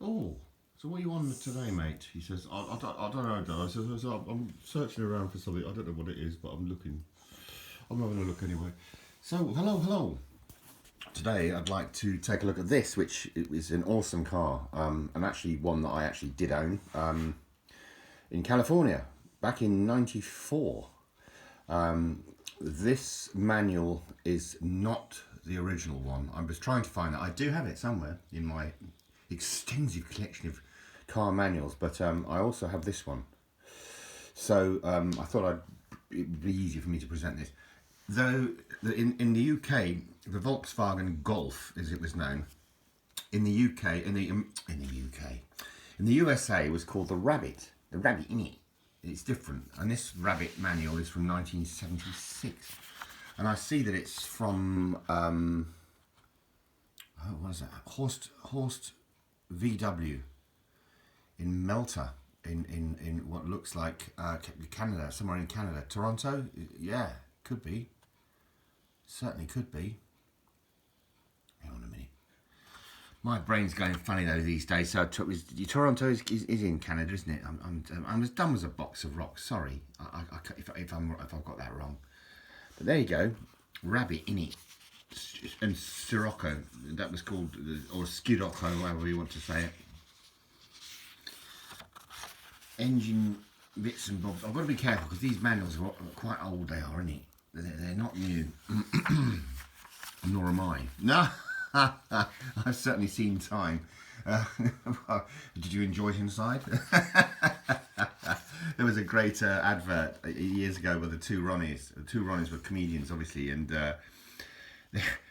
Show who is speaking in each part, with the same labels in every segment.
Speaker 1: Oh, so what are you on today, mate? He says, I don't know, Dad. I says, I'm searching around for something. I don't know what it is, but I'm looking. I'm having a look anyway. So, hello. Today, I'd like to take a look at this, which is an awesome car, and actually one that I actually did own in California back in '94. This manual is not the original one. I was trying to find it. I do have it somewhere in my extensive collection of car manuals, but I also have this one. So I thought it'd be easier for me to present this. Though in the UK, the Volkswagen Golf, as it was known, in the UK, in the USA, was called the Rabbit. The Rabbit innit? It's different, and this Rabbit manual is from 1976, and I see that it's from what is that? Horst VW in Melter, in what looks like Canada, somewhere in Canada. Toronto? Yeah, could be. Certainly could be. Hang on a minute. My brain's going funny though these days. So Toronto is in Canada, isn't it? I'm as dumb as a box of rocks. Sorry, if I've got that wrong. But there you go, Rabbit innit, and Sirocco. That was called, or Skirocco, however you want to say it. Engine bits and bobs. I've got to be careful because these manuals are quite old. They are, innit? They're not new. Nor am I. No. I've certainly seen time. Did you enjoy it inside? There was a great advert years ago with the two Ronnies. The two Ronnies were comedians, obviously, and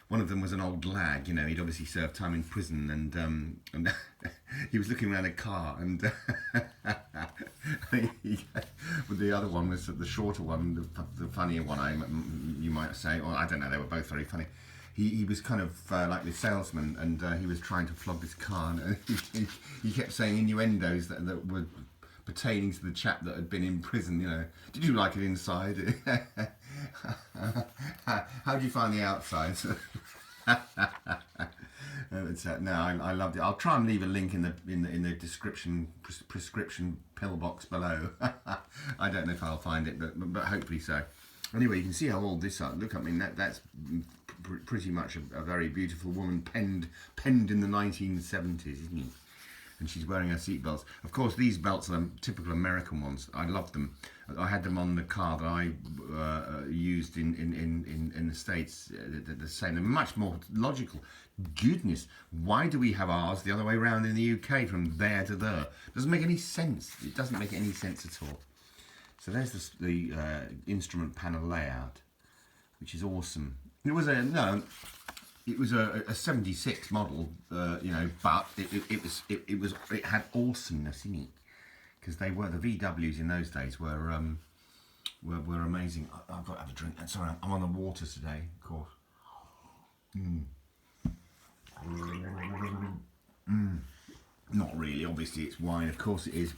Speaker 1: one of them was an old lag. You know, he'd obviously served time in prison, and he was looking around a car, and the other one was the shorter one, the funnier one, you might say. Or I don't know. They were both very funny. He was kind of like the salesman, and he was trying to flog this car, and he kept saying innuendos that were pertaining to the chap that had been in prison. You know, did you like it inside? How did you find the outside? No, I loved it. I'll try and leave a link in the description prescription pill box below. I don't know if I'll find it, but hopefully so. Anyway, you can see how old this is. Look, I mean that's pretty much a very beautiful woman penned in the 1970s, isn't it? And she's wearing her seatbelts. Of course, these belts are typical American ones. I love them. I had them on the car that I used in the States. The same. They're much more logical. Goodness, why do we have ours the other way around in the UK from there to there? Doesn't make any sense. It doesn't make any sense at all. So there's the instrument panel layout, which is awesome. It was a 76 model, you know, but it had awesomeness in it, because they were, the VWs in those days were amazing. I've got to have a drink. Sorry, I'm on the water today, of course. Not really. Obviously, it's wine. Of course, it is.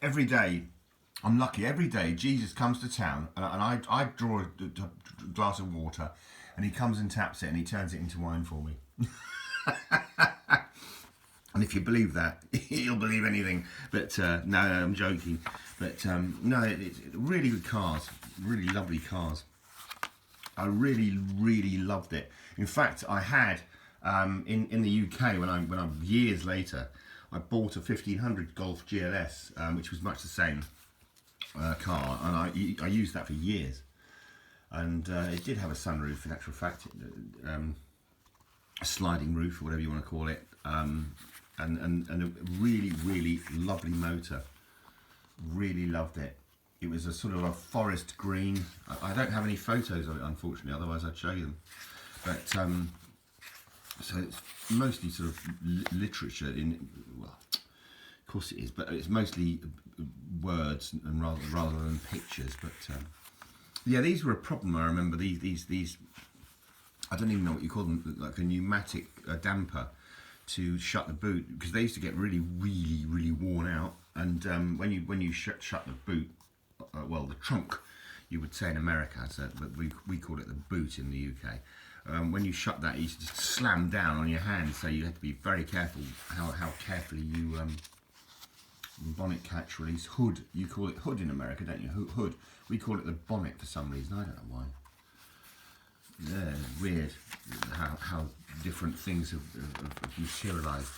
Speaker 1: Every day, I'm lucky. Every day, Jesus comes to town, and I draw a glass of water, and he comes and taps it, and he turns it into wine for me. And if you believe that, you'll believe anything. But no, I'm joking. But no, it's really good cars, really lovely cars. I really loved it. In fact, I had in the UK when I years later, I bought a 1500 Golf GLS, which was much the same car, and I used that for years. And it did have a sunroof, in actual fact, a sliding roof, or whatever you want to call it, and a really lovely motor. Really loved it. It was a sort of a forest green. I don't have any photos of it, unfortunately, otherwise I'd show you them. But so it's mostly sort of literature in, well, of course it is, but it's mostly words and rather than pictures. But yeah, these were a problem. I remember these. I don't even know what you call them, like a pneumatic damper to shut the boot, because they used to get really worn out. And when you shut the boot, well, the trunk, you would say in America, so, but we call it the boot in the UK. when you shut that, you just slam down on your hand. So you have to be very careful how carefully you bonnet catch release. Hood, you call it hood in America, don't you? Hood. We call it the bonnet for some reason. I don't know why. Yeah, weird how different things have materialised.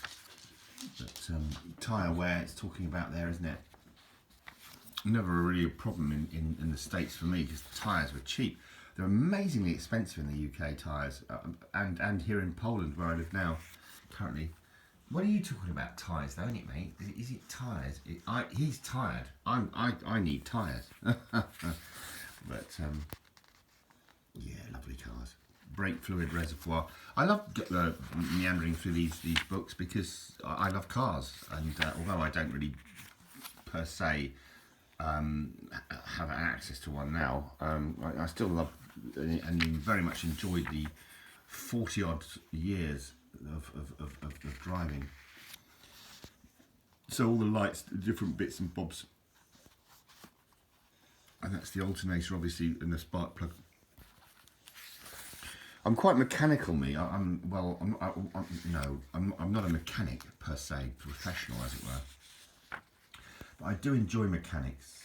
Speaker 1: But tyre wear, it's talking about there, isn't it? Never really a problem in the States for me, because tyres were cheap. They're amazingly expensive in the UK, tyres, and here in Poland where I live now currently. What are you talking about, tyres though, isn't it, mate? Is it tyres? He's tired. I need tyres. But yeah, lovely cars. Brake fluid reservoir. I love meandering through these books because I love cars, and although I don't really per se have access to one now, I still love and very much enjoyed the 40 odd years of driving. So all the lights, the different bits and bobs, and that's the alternator obviously, and the spark plug. I'm quite mechanical, me. I'm not a mechanic per se, professional as it were. But I do enjoy mechanics.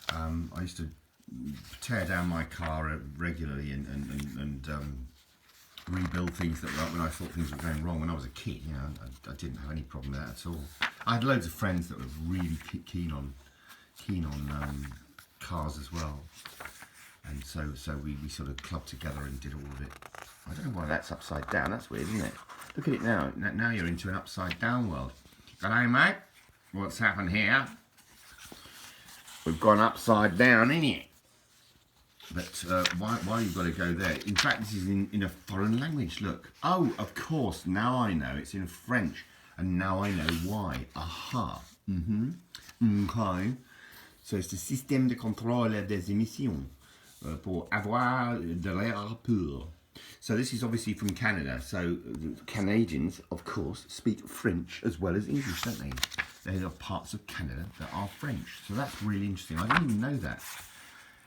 Speaker 1: I used to tear down my car regularly and rebuild things that were, when I thought things were going wrong when I was a kid. You know, I didn't have any problem with that at all. I had loads of friends that were really keen on cars as well. And so we sort of clubbed together and did all of it. I don't know why that's upside down. That's weird, isn't it? Look at it now. Now you're into an upside down world. Hello, mate. What's happened here? We've gone upside down, innit? But why you've got to go there? In fact, this is in a foreign language. Look. Oh, of course. Now I know. It's in French. And now I know why. Aha. Okay. So it's the système de contrôle des émissions. Pour avoir de l'air pur. So this is obviously from Canada. So Canadians, of course, speak French as well as English, don't they? There are parts of Canada that are French. So that's really interesting. I didn't even know that.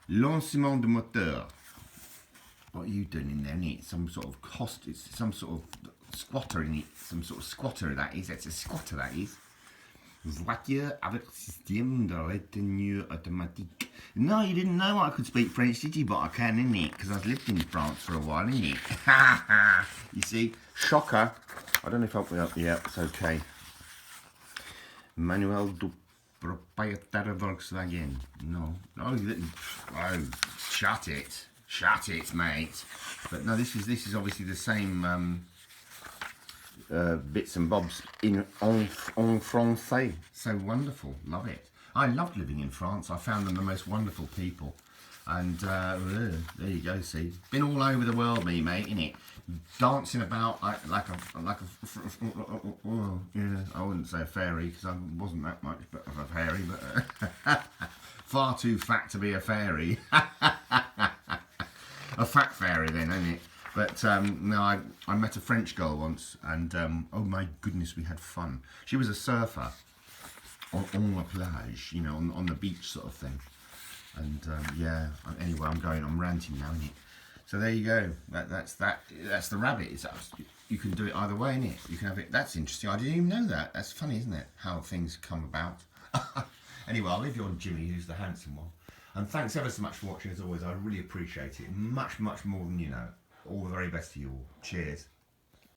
Speaker 1: Lancement de moteur. What are you doing in there, Nick? Some sort of it's some sort of squatter in it. Some sort of squatter that is. That's a squatter, that is. Voiture avec système de retenue automatique. No, you didn't know I could speak French, did you? But I can, innit? Because I've lived in France for a while, innit? You see? Shocker. I don't know if I'll be up. Yeah, it's okay. Manuel du propriétaire Volkswagen. No. Oh, shut it. Shut it, mate. But no, this is obviously the same bits and bobs en français. So wonderful. Love it. I loved living in France. I found them the most wonderful people. And there you go, see. Been all over the world, me, mate, innit? Dancing about like a yeah, I wouldn't say a fairy, because I wasn't that much of a fairy, but far too fat to be a fairy. A fat fairy then, isn't it? But no, I met a French girl once, and oh my goodness, we had fun. She was a surfer on la plage, you know, on the beach sort of thing. And yeah, anyway, I'm ranting now, innit? So there you go. That's the rabbit. You can do it either way, innit? You can have it. That's interesting. I didn't even know that. That's funny, isn't it? How things come about. Anyway, I'll leave you on Jimmy, who's the handsome one. And thanks ever so much for watching, as always. I really appreciate it. Much, much more than you know. All the very best to you all. Cheers.